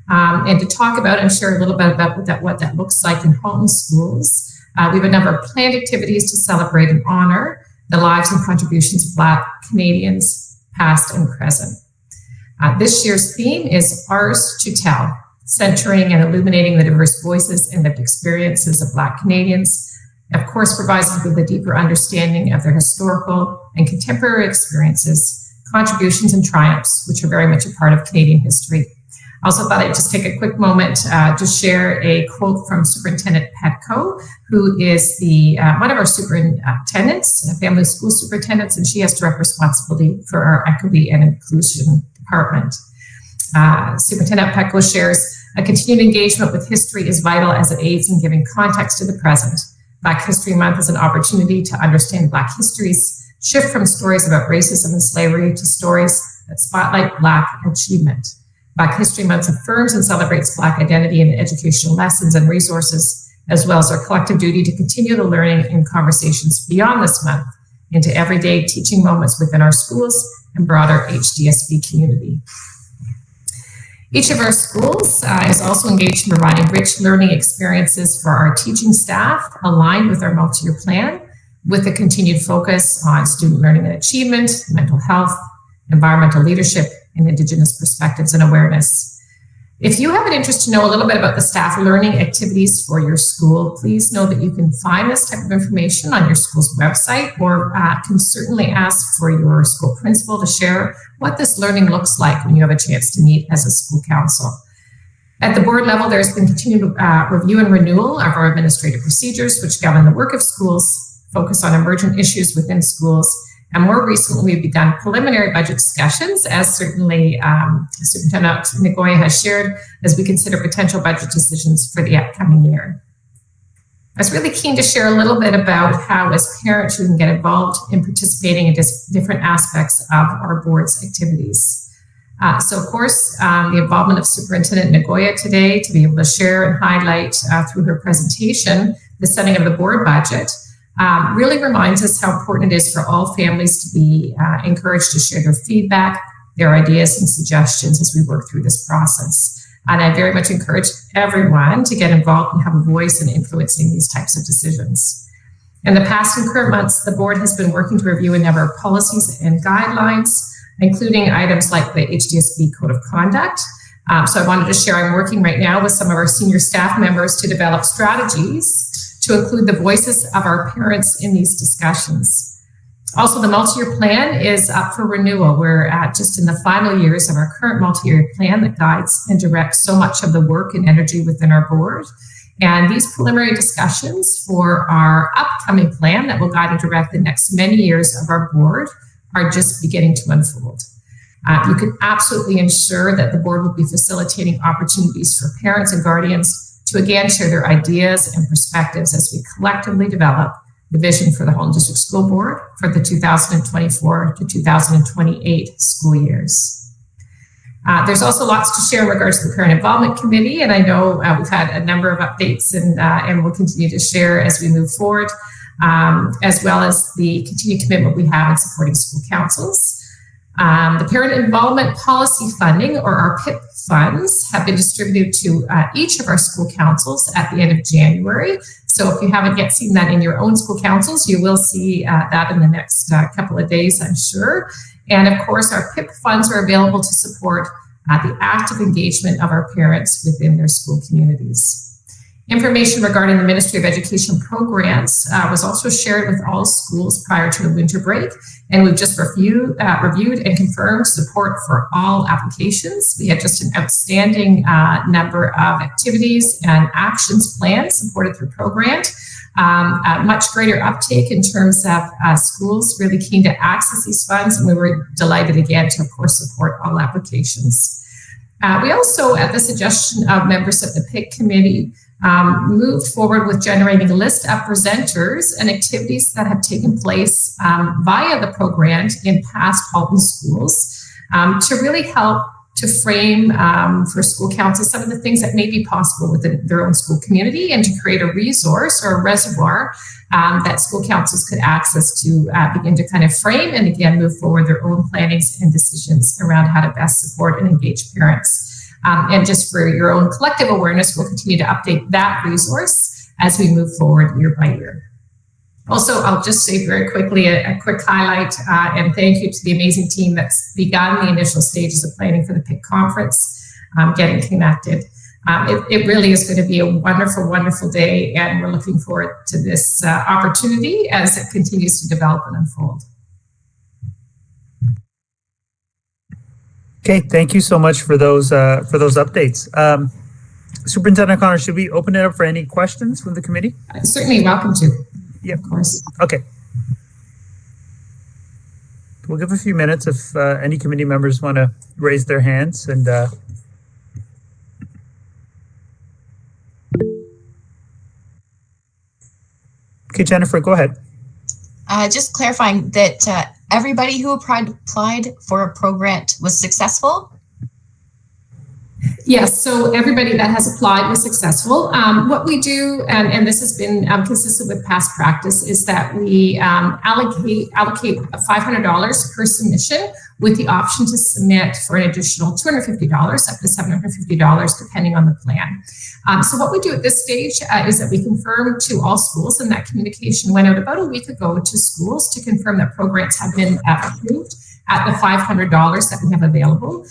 And to talk about and share a little bit about what that looks like in Halton schools, we have a number of planned activities to celebrate and honor the lives and contributions of Black Canadians, past and present. This year's theme is Ours to Tell, centering and illuminating the diverse voices and lived experiences of Black Canadians. Of course, provides us with a deeper understanding of their historical and contemporary experiences, contributions, and triumphs, which are very much a part of Canadian history. I also thought I'd just take a quick moment to share a quote from Superintendent Petco, who is one of our superintendents, family school superintendents, and she has direct responsibility for our equity and inclusion department. Superintendent Petco shares, a continued engagement with history is vital as it aids in giving context to the present. Black History Month is an opportunity to understand Black histories, shift from stories about racism and slavery to stories that spotlight Black achievement. Black History Month affirms and celebrates Black identity and educational lessons and resources, as well as our collective duty to continue the learning and conversations beyond this month into everyday teaching moments within our schools and broader HDSB community. Each of our schools is also engaged in providing rich learning experiences for our teaching staff, aligned with our multi-year plan, with a continued focus on student learning and achievement, mental health, environmental leadership, and Indigenous perspectives and awareness. If you have an interest to know a little bit about the staff learning activities for your school, please know that you can find this type of information on your school's website, or can certainly ask for your school principal to share what this learning looks like when you have a chance to meet as a school council. At the board level, there's been continued review and renewal of our administrative procedures, which govern the work of schools, focus on emergent issues within schools, and more recently, we've begun preliminary budget discussions, as certainly Superintendent Nagoya has shared, as we consider potential budget decisions for the upcoming year. I was really keen to share a little bit about how, as parents, we can get involved in participating in different aspects of our board's activities. So, of course, the involvement of Superintendent Nagoya today to be able to share and highlight through her presentation the setting of the board budget really reminds us how important it is for all families to be encouraged to share their feedback, their ideas and suggestions as we work through this process. And I very much encourage everyone to get involved and have a voice in influencing these types of decisions. In the past and current months, the board has been working to review a number of policies and guidelines, including items like the HDSB Code of Conduct. So I wanted to share, I'm working right now with some of our senior staff members to develop strategies to include the voices of our parents in these discussions. Also, the multi-year plan is up for renewal. We're just in the final years of our current multi-year plan that guides and directs so much of the work and energy within our board. And these preliminary discussions for our upcoming plan that will guide and direct the next many years of our board are just beginning to unfold. You can absolutely ensure that the board will be facilitating opportunities for parents and guardians to again share their ideas and perspectives as we collectively develop the vision for the Halton District School Board for the 2024 to 2028 school years. There's also lots to share in regards to the Parent Involvement Committee, and I know we've had a number of updates and we'll continue to share as we move forward, as well as the continued commitment we have in supporting school councils. The Parent Involvement Policy Funding, or our PIP funds, have been distributed to each of our school councils at the end of January. So if you haven't yet seen that in your own school councils, you will see that in the next couple of days, I'm sure. And of course, our PIP funds are available to support the active engagement of our parents within their school communities. Information regarding the Ministry of Education programs was also shared with all schools prior to the winter break, and we've just reviewed and confirmed support for all applications. We had just an outstanding number of activities and actions planned supported through programs. A much greater uptake in terms of schools really keen to access these funds, and we were delighted again to, of course, support all applications. We also, at the suggestion of members of the PIC committee, moved forward with generating a list of presenters and activities that have taken place via the program in past Halton schools to really help to frame for school councils some of the things that may be possible within their own school community, and to create a resource or a reservoir that school councils could access to begin to kind of frame and again move forward their own plannings and decisions around how to best support and engage parents. And just for your own collective awareness, we'll continue to update that resource as we move forward year by year. Also, I'll just say very quickly a quick highlight and thank you to the amazing team that's begun the initial stages of planning for the PIC conference, getting connected. It really is going to be a wonderful, wonderful day, and we're looking forward to this opportunity as it continues to develop and unfold. Okay, thank you so much for those updates. Superintendent O'Connor, should we open it up for any questions from the committee? Certainly welcome to. Yeah, of course. Okay. We'll give a few minutes if any committee members want to raise their hands and okay, Jennifer, go ahead. Just clarifying that everybody who applied for a pro grant was successful? Yes, so everybody that has applied was successful. What we do, and this has been consistent with past practice, is that we allocate $500 per submission with the option to submit for an additional $250 up to $750 depending on the plan. So what we do at this stage is that we confirm to all schools, and that communication went out about a week ago to schools to confirm that programs have been approved at the $500 that we have available.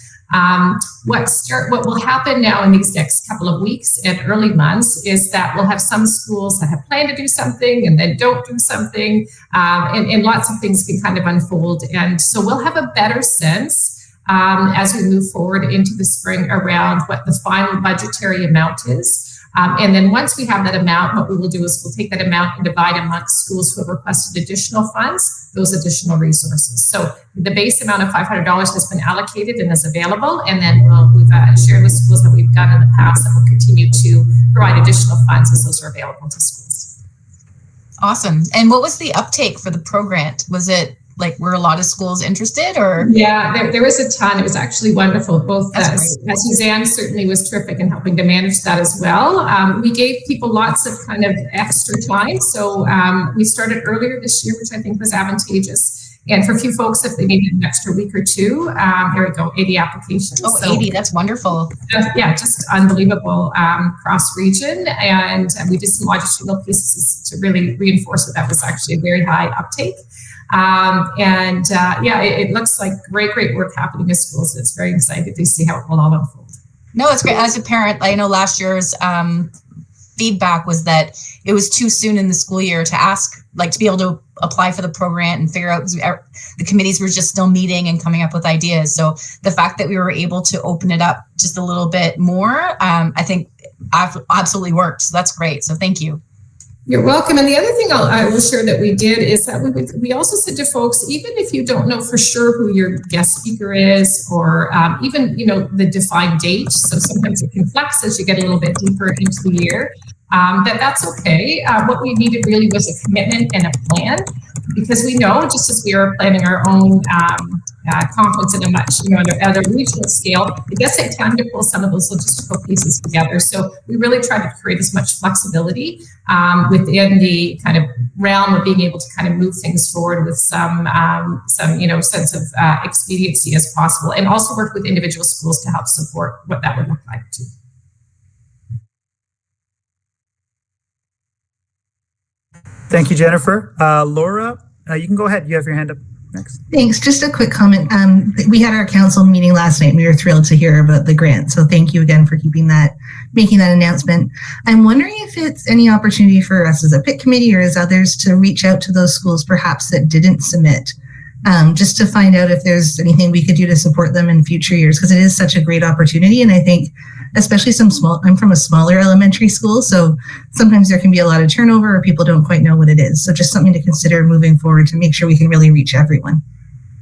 What will happen now in these next couple of weeks and early months is that we'll have some schools that have planned to do something and then don't do something, and lots of things can kind of unfold. And so we'll have a better sense as we move forward into the spring around what the final budgetary amount is. And then once we have that amount, what we will do is we'll take that amount and divide amongst schools who have requested additional funds, those additional resources. So the base amount of $500 has been allocated and is available. And then we've shared with schools that we've done in the past that will continue to provide additional funds as those are available to schools. Awesome. And what was the uptake for the pro grant? Was it like, were a lot of schools interested, or? Yeah, there was a ton. It was actually wonderful. Both as Suzanne certainly was terrific in helping to manage that as well. We gave people lots of kind of extra time. So we started earlier this year, which I think was advantageous. And for a few folks, if they needed an extra week or two, there we go, 80 applications. Oh, so, 80, that's wonderful. Just unbelievable cross-region. And we did some longitudinal pieces to really reinforce that was actually a very high uptake. It looks like great work happening in schools. It's very exciting to see how it will all unfold. No, it's great. As a parent, I know last year's feedback was that it was too soon in the school year to ask, like, to be able to apply for the program and figure out, the committees were just still meeting and coming up with ideas. So the fact that we were able to open it up just a little bit more, I think absolutely worked. So that's great. So thank you. You're welcome. And the other thing I will share that we did is that we also said to folks, even if you don't know for sure who your guest speaker is, or even, the defined date, so sometimes it can flex as you get a little bit deeper into the year, that's okay. What we needed really was a commitment and a plan, because we know, just as we are planning our own conference at a much, at a regional scale, it does take time to pull some of those logistical pieces together. So we really try to create as much flexibility within the kind of realm of being able to kind of move things forward with some sense of expediency as possible, and also work with individual schools to help support what that would look like too. Thank you, Jennifer. Laura, you can go ahead. You have your hand up next. Thanks. Just a quick comment. We had our council meeting last night. We were thrilled to hear about the grant. So thank you again for making that announcement. I'm wondering if it's any opportunity for us as a PIC committee or as others to reach out to those schools perhaps that didn't submit, just to find out if there's anything we could do to support them in future years, because it is such a great opportunity. And I think especially I'm from a smaller elementary school, so sometimes there can be a lot of turnover or people don't quite know what it is. So just something to consider moving forward to make sure we can really reach everyone.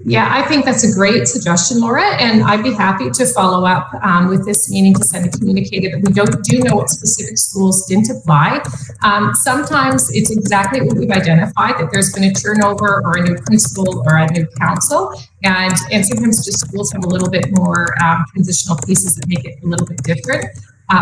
Yeah, I think that's a great suggestion, Laura, and I'd be happy to follow up with this meeting to send a communicator that we do know what specific schools didn't apply. Sometimes it's exactly what we've identified, that there's been a turnover or a new principal or a new council, and sometimes just schools have a little bit more transitional pieces that make it a little bit different,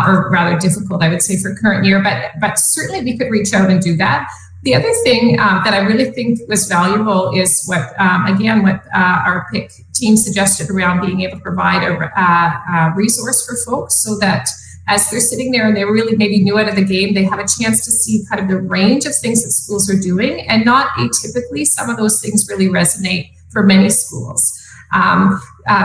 or rather difficult, I would say, for current year, but certainly we could reach out and do that. The other thing that I really think was valuable is what our PIC team suggested around being able to provide a resource for folks, so that as they're sitting there and they're really maybe new out of the game, they have a chance to see kind of the range of things that schools are doing, and not atypically, some of those things really resonate for many schools.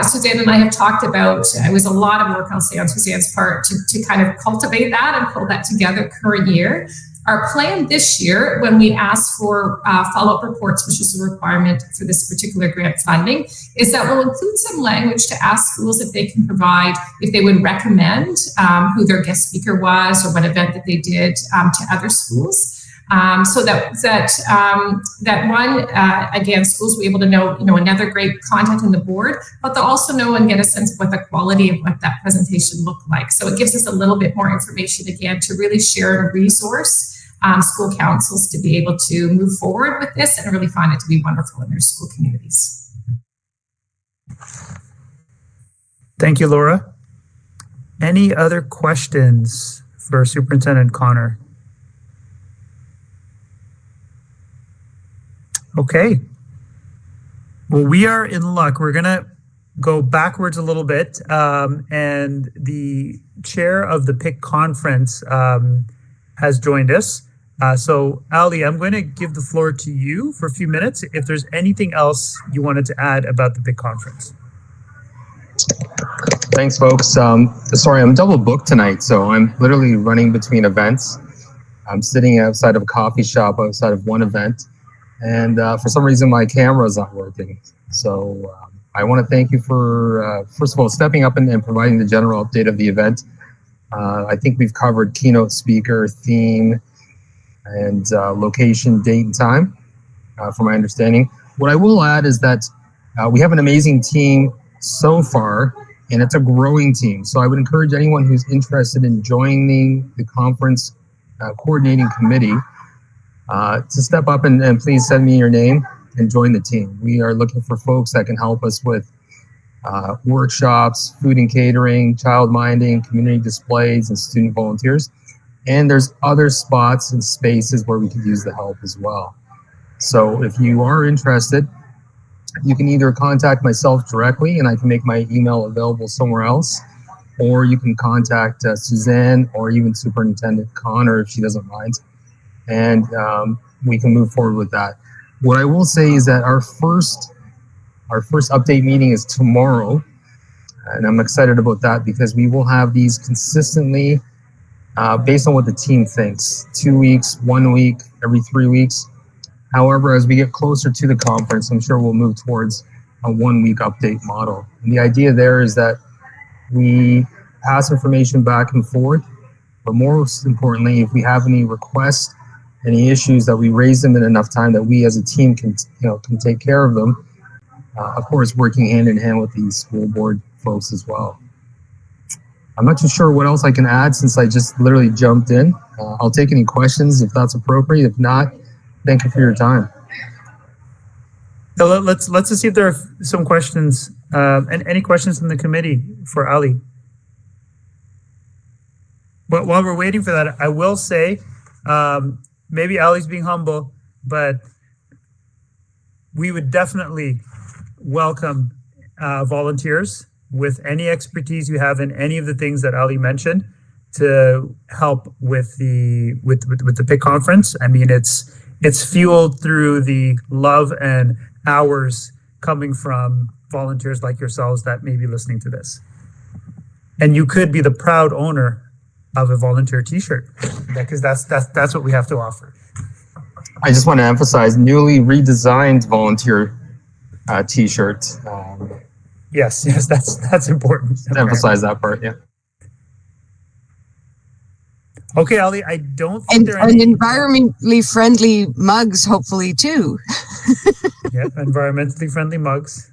Suzanne and I have talked about, it was a lot of work, I'll say, on Suzanne's part to kind of cultivate that and pull that together current year. Our plan this year, when we ask for follow-up reports, which is a requirement for this particular grant funding, is that we'll include some language to ask schools if they can provide, if they would recommend who their guest speaker was or what event that they did to other schools. So that one, again, schools will be able to know, another great content in the board, but they'll also know and get a sense of what the quality of what that presentation looked like. So it gives us a little bit more information, again, to really share and resource school councils to be able to move forward with this and really find it to be wonderful in their school communities. Thank you, Laura. Any other questions for Superintendent Connor? Okay. Well, we are in luck. We're going to go backwards a little bit. And the chair of the PIC conference has joined us. So Ali, I'm going to give the floor to you for a few minutes if there's anything else you wanted to add about the PIC conference. Thanks, folks. Sorry, I'm double booked tonight, so I'm literally running between events. I'm sitting outside of a coffee shop outside of one event, and for some reason my camera is not working. So I want to thank you for, first of all, stepping up and providing the general update of the event. I think we've covered keynote speaker, theme, and location, date, and time, from my understanding. What I will add is that we have an amazing team so far, and it's a growing team. So I would encourage anyone who's interested in joining the conference coordinating committee to step up and please send me your name and join the team. We are looking for folks that can help us with workshops, food and catering, child minding, community displays, and student volunteers. And there's other spots and spaces where we could use the help as well. So if you are interested, you can either contact myself directly and I can make my email available somewhere else, or you can contact Suzanne or even Superintendent Connor if she doesn't mind, and we can move forward with that. What I will say is that our first update meeting is tomorrow, and I'm excited about that because we will have these consistently based on what the team thinks. 2 weeks, 1 week, every 3 weeks. However, as we get closer to the conference, I'm sure we'll move towards a 1 week update model. And the idea there is that we pass information back and forth But most importantly, if we have any requests, any issues, that we raise them in enough time that we as a team can take care of them. Of course, working hand in hand with the school board folks as well. I'm not too sure what else I can add since I just literally jumped in. I'll take any questions if that's appropriate. If not, thank you for your time. So let's just see if there are some questions, and any questions from the committee for Ali. But while we're waiting for that, I will say, maybe Ali's being humble, but we would definitely welcome volunteers with any expertise you have in any of the things that Ali mentioned to help with the PIC conference. I mean, it's fueled through the love and hours coming from volunteers like yourselves that may be listening to this. And you could be the proud owner of a volunteer t-shirt, because that's what we have to offer. I just want to emphasize newly redesigned volunteer t-shirt. Yes, that's important. To emphasize that part, yeah. Okay, Ali, I don't think And, there are any environmentally friendly mugs, hopefully, too. Yep, environmentally friendly mugs.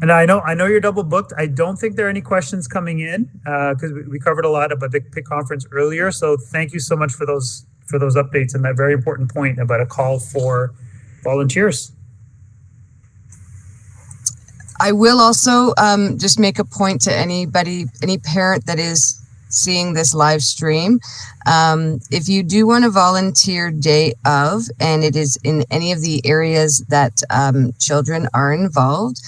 And I know you're double booked. I don't think there are any questions coming in because we covered a lot about the PIC conference earlier. So thank you so much for those updates and that very important point about a call for volunteers. I will also just make a point to any parent that is seeing this live stream. If you do want to volunteer day of, and it is in any of the areas that children are involved,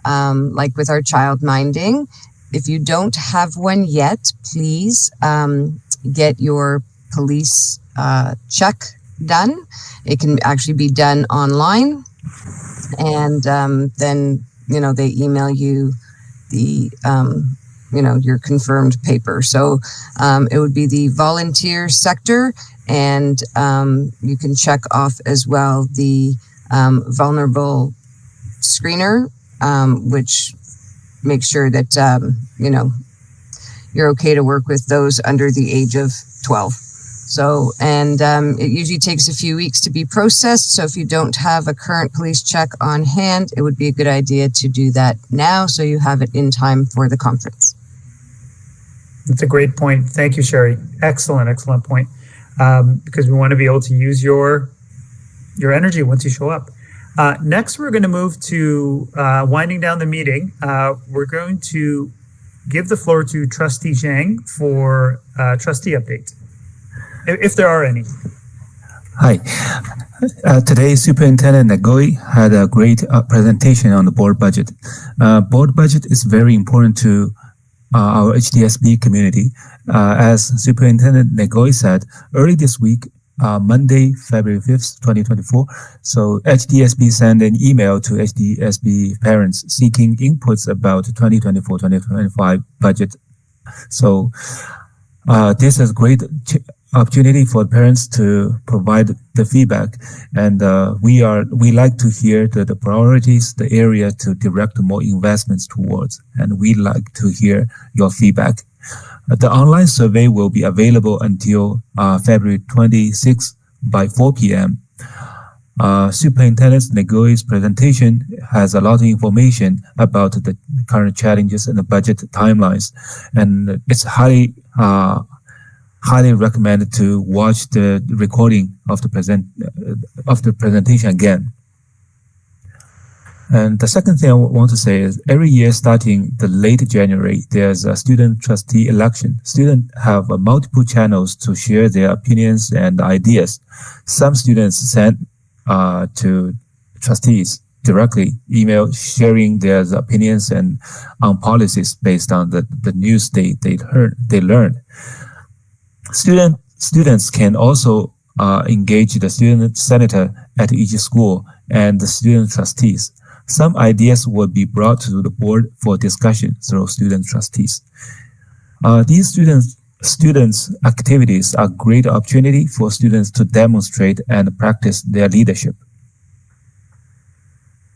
like with our child minding, if you don't have one yet, please get your police check done. It can actually be done online, and then they email you the your confirmed paper. So it would be the volunteer sector, and you can check off as well the vulnerable screener, which makes sure that you're okay to work with those under the age of 12. So, and it usually takes a few weeks to be processed. So if you don't have a current police check on hand, it would be a good idea to do that now so you have it in time for the conference. That's a great point. Thank you, Sherry. Excellent point. Because we want to be able to use your energy once you show up. Next, we're going to move to winding down the meeting. We're going to give the floor to Trustee Zhang for trustee update, if there are any. Hi. Today, Superintendent Nagoi had a great presentation on the board budget. Board budget is very important to our HDSB community. As Superintendent Nagoi said, early this week, Monday, February 5th, 2024. So HDSB sent an email to HDSB parents seeking inputs about 2024-2025 budget. So this is a great opportunity for parents to provide the feedback, and we like to hear the priorities, the area to direct more investments towards, and we like to hear your feedback. The online survey will be available until February 26th by 4 p.m. Superintendent Nagoi's presentation has a lot of information about the current challenges and the budget timelines, and it's highly recommended to watch the recording of the presentation again. And the second thing I want to say is every year starting the late January, there's a student trustee election. Students have multiple channels to share their opinions and ideas. Some students send to trustees directly email sharing their opinions and on policies based on the news they learned. Students can also engage the student senator at each school and the student trustees. Some ideas will be brought to the board for discussion through student trustees. These students' activities are a great opportunity for students to demonstrate and practice their leadership.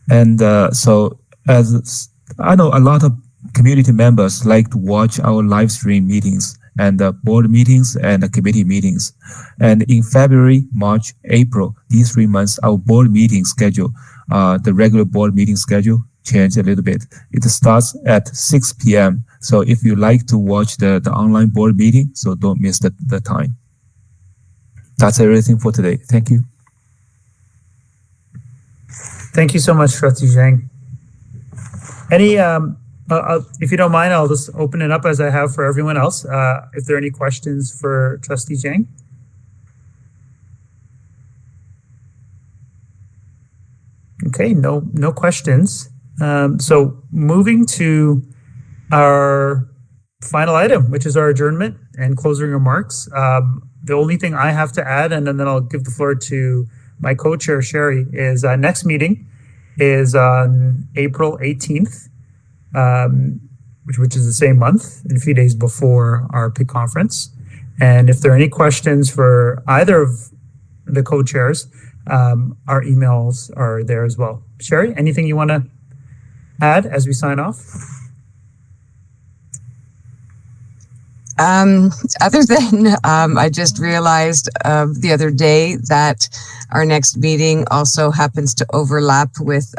And so, as I know, a lot of community members like to watch our live stream meetings and the board meetings and the committee meetings. And in February, March, April, these 3 months, our board meeting schedule, the regular board meeting schedule changed a little bit. It starts at 6 p.m. So if you like to watch the online board meeting, so don't miss the time. That's everything for today. Thank you. Thank you so much, Trustee Zhang. Any, if you don't mind, I'll just open it up as I have for everyone else. If there are any questions for Trustee Zhang. Okay, no questions. So moving to our final item, which is our adjournment and closing remarks. The only thing I have to add, and then I'll give the floor to my co-chair, Sherry, is next meeting is on April 18th, which is the same month, and a few days before our PIC conference. And if there are any questions for either of the co-chairs, our emails are there as well. Sherry, anything you want to add as we sign off? Other than I just realized the other day that our next meeting also happens to overlap with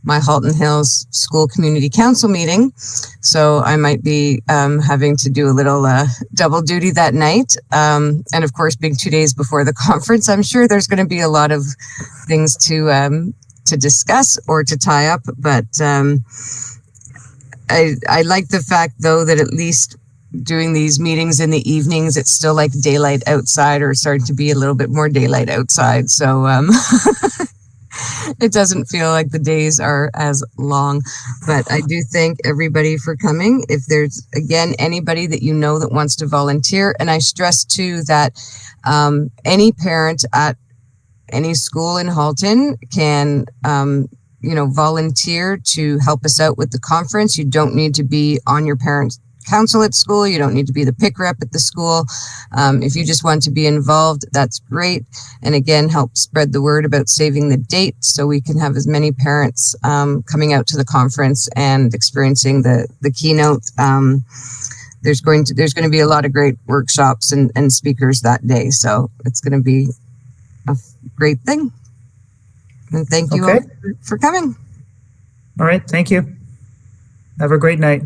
my Halton Hills School Community Council meeting. So I might be having to do a little double duty that night. And of course, being 2 days before the conference, I'm sure there's going to be a lot of things to discuss or to tie up. But I like the fact, though, that at least doing these meetings in the evenings, it's still like daylight outside, or starting to be a little bit more daylight outside. So it doesn't feel like the days are as long. But I do thank everybody for coming. If there's, again, anybody that you know that wants to volunteer, and I stress too that any parent at any school in Halton can volunteer to help us out with the conference. You don't need to be on your parents' council at school. You don't need to be the PIC rep at the school. If you just want to be involved, that's great. And again, help spread the word about saving the date so we can have as many parents coming out to the conference and experiencing the keynote. There's going to be a lot of great workshops and speakers that day. So it's going to be a great thing. And thank you all for coming. All right. Thank you. Have a great night.